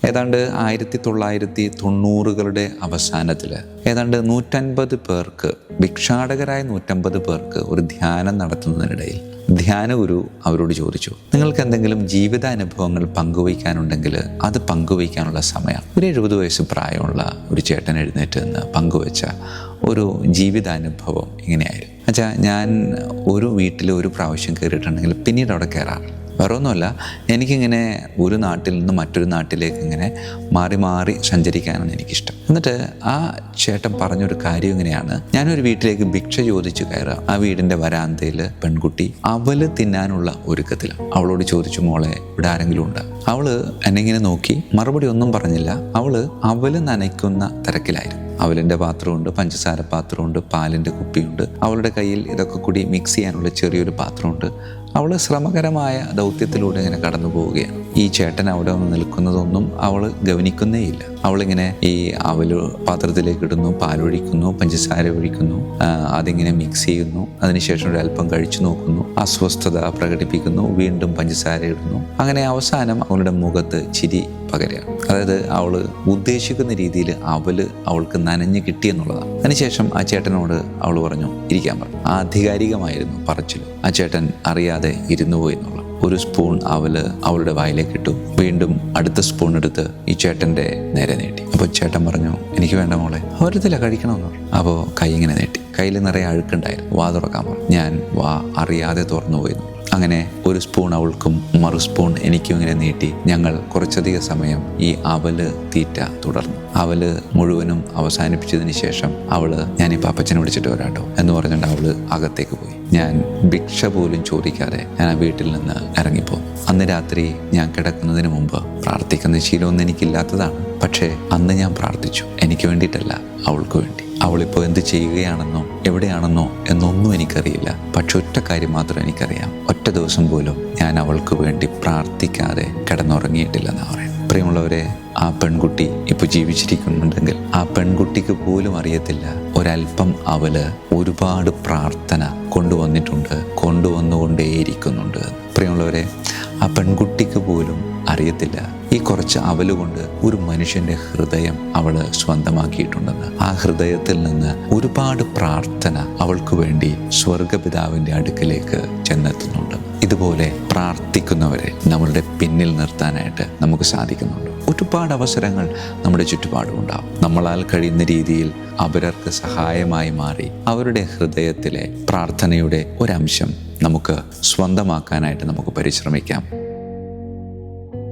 ഏതാണ്ട് 1990കളുടെ അവസാനത്തിൽ ഏതാണ്ട് 150 പേർക്ക്, ഭിക്ഷാടകരായ 150 പേർക്ക് ഒരു ധ്യാനം നടത്തുന്നതിനിടയിൽ ധ്യാനഗുരു അവരോട് ചോദിച്ചു, നിങ്ങൾക്ക് എന്തെങ്കിലും ജീവിതാനുഭവങ്ങൾ പങ്കുവയ്ക്കാനുണ്ടെങ്കിൽ അത് പങ്കുവയ്ക്കാനുള്ള സമയം. ഒരു 70 വയസ്സ് പ്രായമുള്ള ഒരു ചേട്ടൻ എഴുന്നേറ്റ് നിന്ന് പങ്കുവെച്ച ഒരു ജീവിതാനുഭവം ഇങ്ങനെയായിരുന്നു. അച്ഛാ, ഞാൻ ഒരു വീട്ടിൽ ഒരു പ്രാവശ്യം കയറിയിട്ടുണ്ടെങ്കിൽ പിന്നീട് അവിടെ കയറാറില്ല. വേറെ ഒന്നുമല്ല, എനിക്കിങ്ങനെ ഒരു നാട്ടിൽ നിന്ന് മറ്റൊരു നാട്ടിലേക്ക് ഇങ്ങനെ മാറി മാറി സഞ്ചരിക്കാനാണ് എനിക്കിഷ്ടം. എന്നിട്ട് ആ ചേട്ടൻ പറഞ്ഞൊരു കാര്യം ഇങ്ങനെയാണ്, ഞാനൊരു വീട്ടിലേക്ക് ഭിക്ഷ ചോദിച്ചു കയറുക. ആ വീടിൻ്റെ വരാന്തയിൽ പെൺകുട്ടി അവല് തിന്നാനുള്ള ഒരുക്കത്തിലാണ്. അവളോട് ചോദിച്ചു, മോളെ ഇവിടെ ആരെങ്കിലും ഉണ്ട്? അവള് എന്നെ ഇങ്ങനെ നോക്കി മറുപടി ഒന്നും പറഞ്ഞില്ല. അവള് അവല് നനയ്ക്കുന്ന തിരക്കിലായിരുന്നു. അവലിൻ്റെ പാത്രമുണ്ട്, പഞ്ചസാര പാത്രമുണ്ട്, പാലിൻ്റെ കുപ്പിയുണ്ട്, അവളുടെ കയ്യിൽ ഇതൊക്കെ കൂടി മിക്സ് ചെയ്യാനുള്ള ചെറിയൊരു പാത്രമുണ്ട്. അവൾ ശ്രമകരമായ ദൗത്യത്തിലൂടെ ഇങ്ങനെ കടന്നു പോവുകയാണ്. ഈ ചേട്ടൻ അവിടെ വന്ന് നിൽക്കുന്നതൊന്നും അവൾ ഗവനിക്കുന്നേയില്ല. അവളിങ്ങനെ ഈ അവല് പാത്രത്തിലേക്ക് ഇടുന്നു, പാലൊഴിക്കുന്നു, പഞ്ചസാര ഒഴിക്കുന്നു, അതിങ്ങനെ മിക്സ് ചെയ്യുന്നു. അതിനുശേഷം ഒരു അല്പം കഴിച്ചു നോക്കുന്നു, അസ്വസ്ഥത പ്രകടിപ്പിക്കുന്നു, വീണ്ടും പഞ്ചസാര ഇടുന്നു. അങ്ങനെ അവസാനം അവളുടെ മുഖത്ത് ചിരി പകരുകയാണ്. അതായത് അവൾ ഉദ്ദേശിക്കുന്ന രീതിയിൽ അവല് അവൾക്ക് നനഞ്ഞ് കിട്ടിയെന്നുള്ളതാണ്. അതിനുശേഷം ആ ചേട്ടനോട് അവൾ പറഞ്ഞു, ഇരിക്കാൻ പറഞ്ഞു. ആധികാരികമായിരുന്നു പറച്ചിൽ. ആ ചേട്ടൻ അറിയാതെ ഇരുന്നു പോയി എന്നുള്ള. ഒരു സ്പൂൺ അവല് അവളുടെ വായിലേക്ക് ഇട്ടു. വീണ്ടും അടുത്ത സ്പൂൺ എടുത്ത് ഈ ചേട്ടൻ്റെ നേരെ നീട്ടി. അപ്പോൾ ചേട്ടൻ പറഞ്ഞു, എനിക്ക് വേണ്ട മോളെ, അവരത്തില്ല, കഴിക്കണമെന്ന് പറഞ്ഞു. അപ്പോൾ കൈ ഇങ്ങനെ നീട്ടി. കയ്യിൽ നിറയെ അഴുക്കുണ്ടായിരുന്നു. വാ തുറക്കാൻ പറഞ്ഞു. ഞാൻ വാ അറിയാതെ തുറന്നു പോയി. അങ്ങനെ ഒരു സ്പൂൺ അവൾക്കും മറു സ്പൂൺ എനിക്കും ഇങ്ങനെ നീട്ടി ഞങ്ങൾ കുറച്ചധികം സമയം ഈ അവല് തീറ്റ തുടർന്നു. അവല് മുഴുവനും അവസാനിപ്പിച്ചതിന് ശേഷം ഞാനിപ്പോൾ അപ്പച്ചനെ വിളിച്ചിട്ട് വരാട്ടോ എന്ന് പറഞ്ഞുകൊണ്ട് അവള് അകത്തേക്ക് പോയി. ഞാൻ ഭിക്ഷ പോലും ചോദിക്കാതെ ഞാൻ ആ വീട്ടിൽ നിന്ന് ഇറങ്ങിപ്പോന്നു. അന്ന് രാത്രി ഞാൻ കിടക്കുന്നതിന് മുമ്പ് പ്രാർത്ഥിക്കുന്ന ശീലമൊന്നും എനിക്കില്ലാത്തതാണ്. പക്ഷേ അന്ന് ഞാൻ പ്രാർത്ഥിച്ചു, എനിക്ക് വേണ്ടിയിട്ടല്ല, അവൾക്ക് വേണ്ടി. അവളിപ്പോൾ എന്ത് ചെയ്യുകയാണെന്നോ എവിടെയാണെന്നോ എന്നൊന്നും എനിക്കറിയില്ല. പക്ഷെ ഒറ്റ കാര്യം മാത്രം എനിക്കറിയാം, ഒറ്റ ദിവസം പോലും ഞാൻ അവൾക്ക് വേണ്ടി പ്രാർത്ഥിക്കാതെ കിടന്നുറങ്ങിയിട്ടില്ലെന്നാണ് പറയുന്നത്. പ്രിയമുള്ളവരെ, ആ പെൺകുട്ടി ഇപ്പോൾ ജീവിച്ചിരിക്കുന്നുണ്ടെങ്കിൽ ആ പെൺകുട്ടിക്ക് പോലും അറിയത്തില്ല ഒരല്പം അവല് ഒരുപാട് പ്രാർത്ഥന കൊണ്ടുവന്നുകൊണ്ടേയിരിക്കുന്നുണ്ട്. പ്രിയമുള്ളവരെ, ആ പെൺകുട്ടിക്ക് പോലും അറിയത്തില്ല ഈ കുറച്ച് അവലുകൊണ്ട് ഒരു മനുഷ്യൻ്റെ ഹൃദയം അവൾ സ്വന്തമാക്കിയിട്ടുണ്ടെന്ന്. ആ ഹൃദയത്തിൽ നിന്ന് ഒരുപാട് പ്രാർത്ഥന അവൾക്ക് വേണ്ടി സ്വർഗപിതാവിൻ്റെ അടുക്കലേക്ക് ചെന്നെത്തുന്നുണ്ട്. ഇതുപോലെ പ്രാർത്ഥിക്കുന്നവരെ നമ്മളുടെ പിന്നിൽ നിർത്താനായിട്ട് നമുക്ക് സാധിക്കുന്നുണ്ട്. ഒരുപാട് അവസരങ്ങൾ നമ്മുടെ ചുറ്റുപാടും ഉണ്ടാവും. നമ്മളാൽ കഴിയുന്ന രീതിയിൽ അവർക്ക് സഹായമായി മാറി അവരുടെ ഹൃദയത്തിലെ പ്രാർത്ഥനയുടെ ഒരംശം നമുക്ക് സ്വന്തമാക്കാനായിട്ട് നമുക്ക് പരിശ്രമിക്കാം.